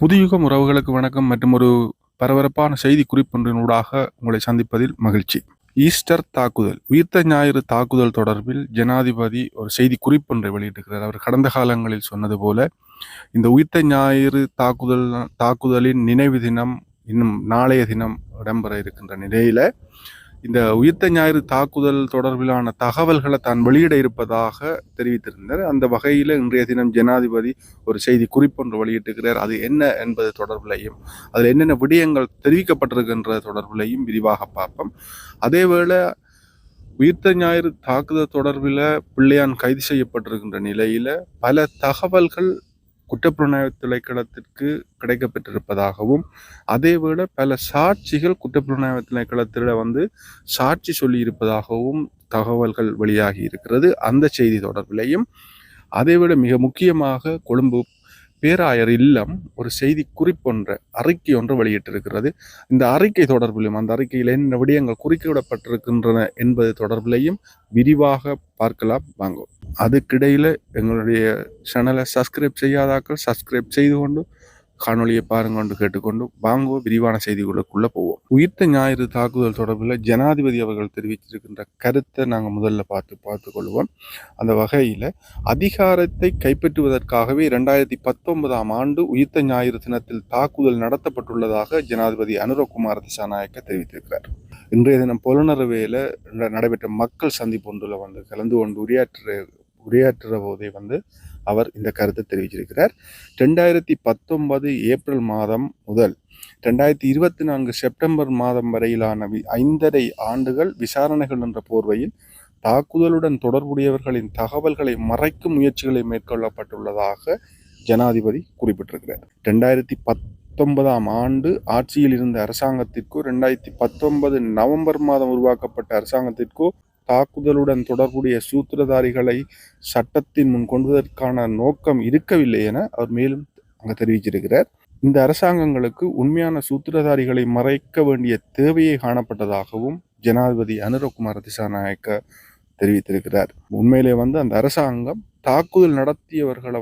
புதுயுகம் உறவுகளுக்கு வணக்கம் மற்றும் ஒரு பரபரப்பான செய்தி குறிப்பொன்றினூடாக உங்களை சந்திப்பதில் மகிழ்ச்சி. ஈஸ்டர் தாக்குதல், உயிர்த்த ஞாயிறு தாக்குதல் தொடர்பில் ஜனாதிபதி ஒரு செய்தி குறிப்பொன்றை வெளியிட்டிருக்கிறார். அவர் கடந்த காலங்களில் சொன்னது போல இந்த உயிர்த்த ஞாயிறு தாக்குதலின் நினைவு தினம் இன்னும் நாளைய தினம் இடம்பெற இருக்கின்ற நிலையில இந்த உயிர்த்த ஞாயிறு தாக்குதல் தொடர்பிலான தகவல்களை தான் வெளியிட இருப்பதாக தெரிவித்திருந்தார். அந்த வகையில் இன்றைய தினம் ஜனாதிபதி ஒரு செய்தி குறிப்பொன்று வெளியிட்டிருக்கிறார். அது என்ன என்பது தொடர்பிலையும் அதில் என்னென்ன விடயங்கள் தெரிவிக்கப்பட்டிருக்கின்ற தொடர்பிலையும் விரிவாக பார்ப்போம். அதேவேளை உயிர்த்த ஞாயிறு தாக்குதல் தொடர்பில் பிள்ளையான் கைது செய்யப்பட்டிருக்கின்ற நிலையில பல தகவல்கள் குற்றப்புலனாய்வு திணைக்களத்திற்கு கிடைக்கப்பெற்றிருப்பதாகவும் அதேவேளை பல சாட்சிகள் குற்றப்புலனாய்வு திணைக்களத்தில் சாட்சி சொல்லியிருப்பதாகவும் தகவல்கள் வெளியாகி இருக்கிறது. அந்த செய்தி தொடர்பிலையும் அதைவிட மிக முக்கியமாக கொழும்பு பேராயர் இல்லம் ஒரு செய்தி குறிப்பொன்ற அறிக்கை ஒன்று வெளியிட்டிருக்கிறது. இந்த அறிக்கை தொடர்பிலும் அந்த அறிக்கையில் என்ன விடயங்கள் குறிப்பிடப்பட்டிருக்கின்றன என்பது தொடர்பிலையும் விரிவாக பார்க்கலாம். வாங்குவோம். அதுக்கிடையில் எங்களுடைய சேனலை சப்ஸ்கிரைப் செய்யாதாக்கள் சப்ஸ்கிரைப் செய்து கொண்டு காணொலியை பாருங்கொண்டு கேட்டுக்கொண்டு வாங்குவோம் விரிவான செய்திகளுக்குள்ளே போவோம். உயிர்த்த ஞாயிறு தாக்குதல் தொடர்பில் ஜனாதிபதி அவர்கள் தெரிவித்திருக்கின்ற கருத்தை நாங்கள் முதல்ல பார்த்து கொள்வோம். அந்த வகையில் அதிகாரத்தை கைப்பற்றுவதற்காகவே 2019ஆம் ஆண்டு உயிர்த்த ஞாயிறு தினத்தில் தாக்குதல் நடத்தப்பட்டுள்ளதாக ஜனாதிபதி அனுரகுமார திசாநாயக்க தெரிவித்திருக்கிறார். இன்றைய தினம் பொலனறுவையில் நடைபெற்ற மக்கள் சந்திப்பு ஒன்றில் கலந்து கொண்டு உரையாற்றுற போதே அவர் இந்த கருத்தை தெரிவிச்சிருக்கிறார். 2019 ஏப்ரல் மாதம் முதல் 2024 செப்டம்பர் மாதம் வரையிலான 5.5 ஆண்டுகள் விசாரணைகள் என்ற போர்வையில் தாக்குதலுடன் தொடர்புடையவர்களின் தகவல்களை மறைக்கும் முயற்சிகளை மேற்கொள்ளப்பட்டுள்ளதாக ஜனாதிபதி குறிப்பிட்டிருக்கிறார். 2019ஆம் ஆண்டு ஆட்சியில் இருந்த அரசாங்கத்திற்கோ 2019 நவம்பர் மாதம் உருவாக்கப்பட்ட அரசாங்கத்திற்கோ தாக்குதலுடன் தொடர்புடைய சூத்திரதாரிகளை சட்டத்தின் முன் கொண்டுவதற்கான நோக்கம் இருக்கவில்லை என அவர் மேலும் அங்கு தெரிவிச்சிருக்கிறார். இந்த அரசாங்கங்களுக்கு உண்மையான சூத்திரதாரிகளை மறைக்க வேண்டிய தேவையை காணப்பட்டதாகவும் ஜனாதிபதி அனுரகுமார திசாநாயக்க தெரிவித்திருக்கிறார். உண்மையிலே அந்த அரசாங்கம் தாக்குதல் நடத்தியவர்களை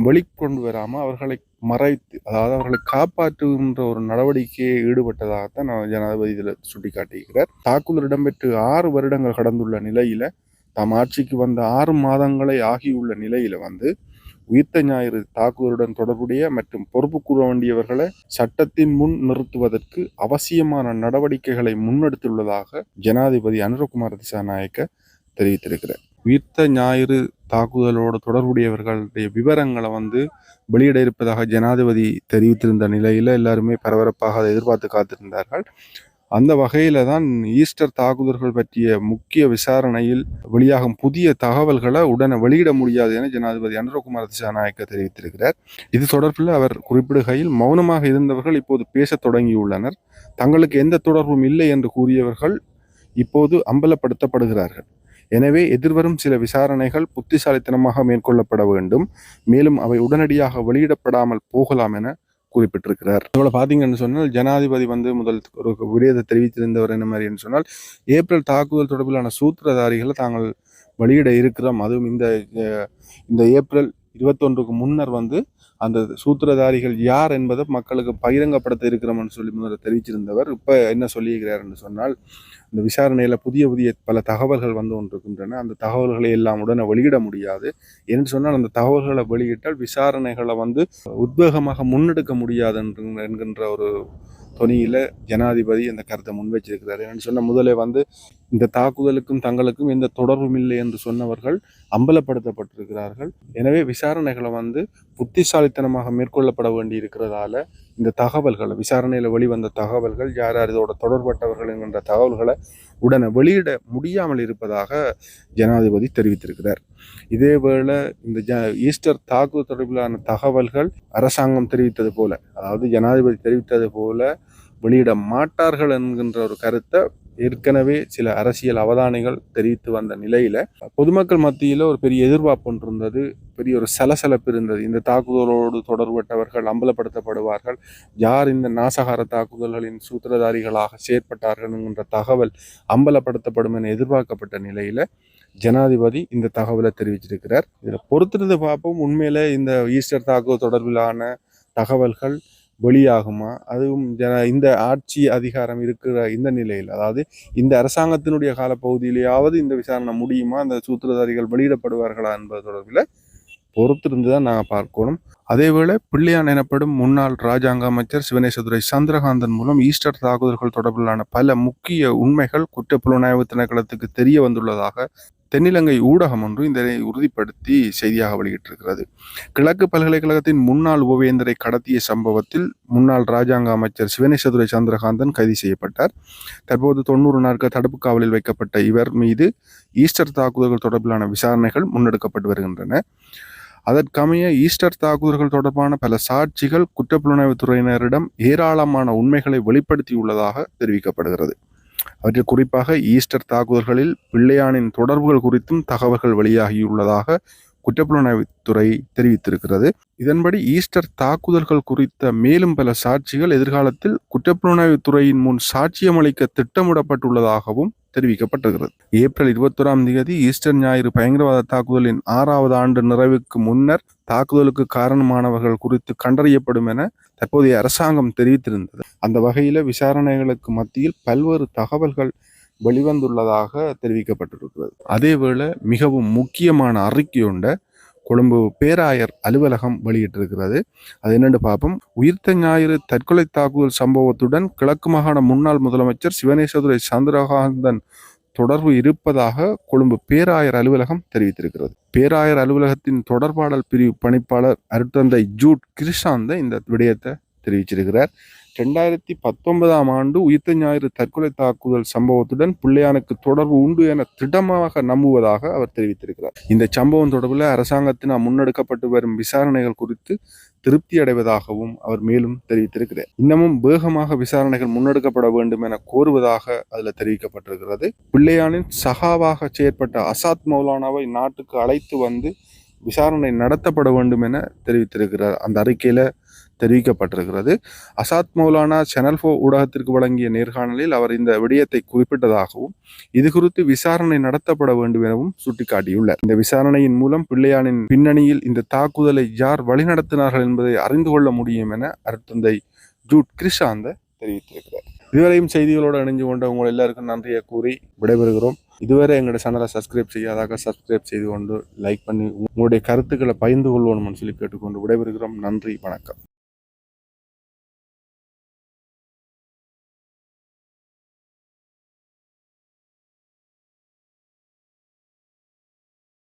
வெளிக்கொண்டு வராமல் அவர்களை மறைத்து, அதாவது அவர்களை காப்பாற்றுகின்ற ஒரு நடவடிக்கையை ஈடுபட்டதாகத்தான் ஜனாதிபதி இதில் சுட்டிக்காட்டுகிறார். தாக்குதல் இடம்பெற்று 6 வருடங்கள் கடந்துள்ள நிலையில தாம் ஆட்சிக்கு வந்த 6 மாதங்களை ஆகியுள்ள நிலையில உயிர்த்த ஞாயிறு தாக்குதலுடன் தொடர்புடைய மற்றும் பொறுப்பு கூற வேண்டியவர்களை சட்டத்தின் முன் நிறுத்துவதற்கு அவசியமான நடவடிக்கைகளை முன்னெடுத்துள்ளதாக ஜனாதிபதி அனுரகுமார திசாநாயக்க தெரிவித்திருக்கிறார். உயிர்த்த ஞாயிறு தாக்குதலோடு தொடர்புடையவர்களுடைய விவரங்களை வெளியிட இருப்பதாக ஜனாதிபதி தெரிவித்திருந்த நிலையில எல்லாருமே பரபரப்பாக அதை எதிர்பார்த்து காத்திருந்தார்கள். அந்த வகையில தான் ஈஸ்டர் தாக்குதல்கள் பற்றிய முக்கிய விசாரணையில் வெளியாகும் புதிய தகவல்களை உடனே வெளியிட முடியாது என ஜனாதிபதி அனுரகுமார திசாநாயக்க தெரிவித்திருக்கிறார். இது தொடர்பில் அவர் குறிப்பிடுகையில், மௌனமாக இருந்தவர்கள் இப்போது பேசத் தொடங்கியுள்ளனர். தங்களுக்கு எந்த தொடர்பும் இல்லை என்று கூறியவர்கள் இப்போது அம்பலப்படுத்தப்படுகிறார்கள். எனவே எதிர்வரும் சில விசாரணைகள் புத்திசாலித்தனமாக மேற்கொள்ளப்பட வேண்டும். மேலும் அவை உடனடியாக வெளியிடப்படாமல் போகலாம் என குறிப்பிட்டிருக்கிறார். இவ்வளவு பார்த்தீங்கன்னு சொன்னால் ஜனாதிபதி முதல் ஒரு விடயத்தை தெரிவித்திருந்தவர் என்ன மாதிரி சொன்னால், ஏப்ரல் தாக்குதல் தொடர்பிலான சூத்திரதாரிகளை தாங்கள் வெளியிட இருக்கிறோம். அதுவும் இந்த ஏப்ரல் 21க்கு முன்னர் அந்த சூத்திரதாரிகள் யார் என்பதை மக்களுக்கு பகிரங்கப்படுத்த இருக்கிறோம்னு சொல்லி முதல்ல தெரிவிச்சிருந்தவர் இப்போ என்ன சொல்லியிருக்கிறார் என்று சொன்னால், இந்த விசாரணையில் புதிய பல தகவல்கள் கொண்டிருக்கின்றன. அந்த தகவல்களை எல்லாம் உடனே வெளியிட முடியாது என்று சொன்னால், அந்த தகவல்களை வெளியிட்டால் விசாரணைகளை உத்வேகமாக முன்னெடுக்க முடியாது என்கின்ற ஒரு தொனியில ஜனாதிபதி அந்த கருத்தை முன்வைச்சிருக்கிறார். என்று சொன்ன முதலே இந்த தாக்குதலுக்கும் தங்களுக்கும் எந்த தொடர்பும் இல்லை என்று சொன்னவர்கள் அம்பலப்படுத்தப்பட்டிருக்கிறார்கள். எனவே விசாரணைகளை புத்திசாலித்தனமாக மேற்கொள்ளப்பட வேண்டி இருக்கிறதால இந்த தகவல்களை, விசாரணையில் வெளிவந்த தகவல்கள், யார் யார் இதோட தொடர்பட்டவர்கள் என்கின்ற தகவல்களை உடனே வெளியிட முடியாமல் இருப்பதாக ஜனாதிபதி தெரிவித்திருக்கிறார். இதேவேளை இந்த ஈஸ்டர் தாக்குதல் தொடர்பிலான தகவல்கள் அரசாங்கம் தெரிவித்தது போல, அதாவது ஜனாதிபதி தெரிவித்தது போல வெளியிட மாட்டார்கள் என்கின்ற ஒரு கருத்தை ஏற்கனவே சில அரசியல் அவதானிகள் தெரிவித்து வந்த நிலையில பொதுமக்கள் மத்தியில் ஒரு பெரிய எதிர்பார்ப்பு ஒன்று இருந்தது, பெரிய ஒரு சலசலப்பு இருந்தது. இந்த தாக்குதலோடு தொடர்பட்டவர்கள் அம்பலப்படுத்தப்படுவார்கள், யார் இந்த நாசகார தாக்குதல்களின் சூத்திரதாரிகளாக செயற்பட்டார்கள் என்கின்ற தகவல் அம்பலப்படுத்தப்படும் என எதிர்பார்க்கப்பட்ட நிலையில ஜனாதிபதி இந்த தகவலை தெரிவிச்சிருக்கிறார். இதில் பொறுத்திருந்து பார்ப்போம், உண்மையில இந்த ஈஸ்டர் தாக்குதல் தொடர்பிலான தகவல்கள் வெளியாகுமா? அதுவும் இந்த ஆட்சி அதிகாரம் இருக்கிற இந்த நிலையில், அதாவது இந்த அரசாங்கத்தினுடைய காலப்பகுதியிலேயாவது இந்த விசாரணை முடியுமா? அந்த சூத்திரதாரிகள் வெளியிடப்படுவார்களா என்பது தொடர்பில் பொறுத்திருந்து தான் நாங்கள் பார்க்கணும். அதேவேளை பிள்ளையான் எனப்படும் முன்னாள் ராஜாங்க அமைச்சர் சிவனேசதுரை சந்திரகாந்தன் மூலம் ஈஸ்டர் தாக்குதல்கள் தொடர்பிலான பல முக்கிய உண்மைகள் குற்றப்புலனாய்வு திணைக்களத்துக்கு தெரிய வந்துள்ளதாக தென்னிலங்கை ஊடகம் ஒன்று இதனை உறுதிப்படுத்தி செய்தியாக வெளியிட்டிருக்கிறது. கிழக்கு பல்கலைக்கழகத்தின் முன்னாள் உபவேந்தரை கடத்திய சம்பவத்தில் முன்னாள் ராஜாங்க அமைச்சர் சிவனேசதுரை சந்திரகாந்தன் கைது செய்யப்பட்டார். தற்போது 90 நாட்கள் தடுப்பு காவலில் வைக்கப்பட்ட இவர் மீது ஈஸ்டர் தாக்குதல்கள் தொடர்பிலான விசாரணைகள் முன்னெடுக்கப்பட்டு வருகின்றன. அதற்கமைய ஈஸ்டர் தாக்குதல்கள் தொடர்பான பல சாட்சிகள் குற்றப்புலனாய்வுத் துறையினரிடம் ஏராளமான உண்மைகளை வெளிப்படுத்தியுள்ளதாக தெரிவிக்கப்படுகிறது. அவற்றில் குறிப்பாக ஈஸ்டர் தாக்குதல்களில் பிள்ளையானின் தொடர்புகள் குறித்தும் தகவல்கள் வெளியாகியுள்ளதாக குற்றப்புலனாய்வுத்துறை தெரிவித்திருக்கிறது. இதன்படி ஈஸ்டர் தாக்குதல்கள் குறித்த மேலும் பல சாட்சிகள் எதிர்காலத்தில் குற்றப்புலனாய்வுத்துறையின் முன் சாட்சியம் அளிக்க திட்டமிடப்பட்டுள்ளதாகவும் தெரிவிக்கப்பட்டிருக்கிறது. ஏப்ரல் 21 ஈஸ்டர் ஞாயிறு பயங்கரவாத தாக்குதலின் 6வது ஆண்டு நிறைவுக்கு முன்னர் தாக்குதலுக்கு காரணமானவர்கள் குறித்து கண்டறியப்படும் என தற்போதைய அரசாங்கம் தெரிவித்திருந்தது. அந்த வகையில் விசாரணைகளுக்கு மத்தியில் பல்வேறு தகவல்கள் வெளிவந்துள்ளதாக தெரிவிக்கப்பட்டிருக்கிறது. அதேவேளை மிகவும் முக்கியமான அறிக்கை ஒன்றை கொழும்பு பேராயர் அலுவலகம் வெளியிட்டிருக்கிறது. அது என்னென்று பார்ப்போம். உயிர்த்த ஞாயிறு தற்கொலை தாக்குதல் சம்பவத்துடன் கிழக்கு மாகாண முன்னாள் முதலமைச்சர் சிவனேசதுரை சந்திரகாந்தன் தொடர்பு இருப்பதாக கொழும்பு பேராயர் அலுவலகம் தெரிவித்திருக்கிறது. பேராயர் அலுவலகத்தின் தொடர்பாடல் பிரிவு பணிப்பாளர் அருட்தந்தை ஜூட் கிருஷாந்த இந்த விடயத்தை தெரிவிச்சிருக்கிறார். 2019 ஆண்டு உயிர்த்த ஞாயிறு தற்கொலை தாக்குதல் சம்பவத்துடன் பிள்ளையானுக்கு தொடர்பு உண்டு என திடமாக நம்புவதாக அவர் தெரிவித்திருக்கிறார். இந்த சம்பவம் தொடர்பில் அரசாங்கத்தினால் முன்னெடுக்கப்பட்டு வரும் விசாரணைகள் குறித்து திருப்தி அடைவதாகவும் அவர் மேலும் தெரிவித்திருக்கிறார். இன்னமும் வேகமாக விசாரணைகள் முன்னெடுக்கப்பட வேண்டும் என கோருவதாக அதில் தெரிவிக்கப்பட்டிருக்கிறது. பிள்ளையானின் சகாவாக செயற்பட்ட அசாத் மௌலானாவை நாட்டுக்கு அழைத்து வந்து விசாரணை நடத்தப்பட வேண்டும் என தெரிவித்திருக்கிறார். அந்த அறிக்கையில தெரிவிக்கப்பட்டிருக்கிறது. அசாத் மௌலானா சேனல் 4 ஊடகத்திற்கு வழங்கிய நேர்காணலில் அவர் இந்த விடயத்தை குறிப்பிட்டதாகவும் இது குறித்து விசாரணை நடத்தப்பட வேண்டும் எனவும் சுட்டிக்காட்டியுள்ளார். இந்த விசாரணையின் மூலம் பிள்ளையானின் பின்னணியில் இந்த தாக்குதலை யார் வழிநடத்தினார்கள் என்பதை அறிந்து கொள்ள முடியும் என அருட்தந்தை ஜூட் கிருஷாந்த தெரிவித்திருக்கிறார். இதுவரையும் செய்திகளோடு இணைஞ்சு கொண்ட உங்கள் எல்லாருக்கும் நன்றியை கூறி விடைபெறுகிறோம். இதுவரை எங்களோட சேனலை சப்ஸ்கிரைப் செய்யாதாக சப்ஸ்கிரைப் செய்து கொண்டு லைக் பண்ணி உங்களுடைய கருத்துக்களை பகிர்ந்து கொள்வோம்னு சொல்லி கேட்டுக்கொண்டு விடைபெறுகிறோம். நன்றி, வணக்கம்.